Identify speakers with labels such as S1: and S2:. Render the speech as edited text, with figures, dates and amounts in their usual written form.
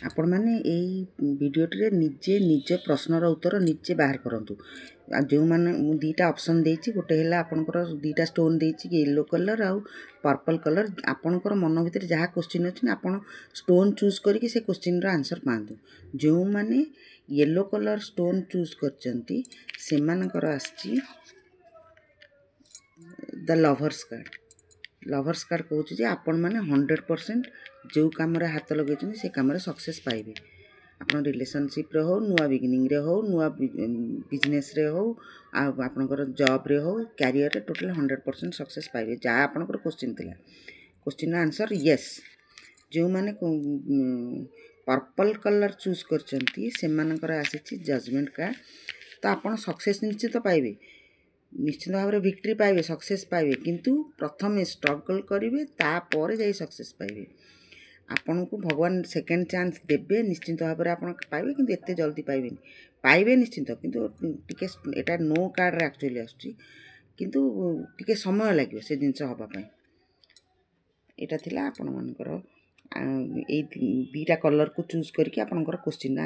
S1: आपण मैंने भिडियोटे निजे निज प्रश्नर उत्तर निजे बाहर करूँ जो मैंने दीटा ऑप्शन देती गोटे है आपंकर दीटा स्टोन देती येलो कलर आउ पर्पल कलर आपणकर मन भितर जहाँ क्वेश्चन अच्छी आप स्टोन चूज करके से क्वेश्चन आंसर पातु जो मैंने येलो कलर स्टोन चूज कर आसची द लवर्स कार्ड कहूँ आपण मैंने 100% जो कम हाथ लगे से कम सक्सेस पाइबे आप रिलेशनशिप रे हो नुआ बिगिनिंग रे हो नुआ बिजनेस रे हो आपनकर जॉब रे हो कैरियर रे टोटल 100% सक्सेस पाइबे जहाँ आपनकर क्वेश्चन थिला क्वेश्चन आंसर यस जो माने पर्पल कलर चूज करचंती से मानकर आसीची जजमेंट कार्ड तो आपन सक्सेस निश्चित पाइबे निश्चित भाव में विक्ट्री पाइबे सक्सेस पाइबे किंतु प्रथम स्ट्रगल करेंगे तापर जाई सक्सेस पाइबे आपन को भगवान सेकेंड चांस देबे निश्चित भाव में आप पाइबे किंतु एते जल्दी पाइबे निश्चित किंतु टिके एटा नो कार्ड रे एक्चुअली आछी किंतु टिके समय लागियो से जिंस हबा पई एटा थिला आपन मानकर ए दीटा कलर को चूज करके आपनकर क्वेश्चन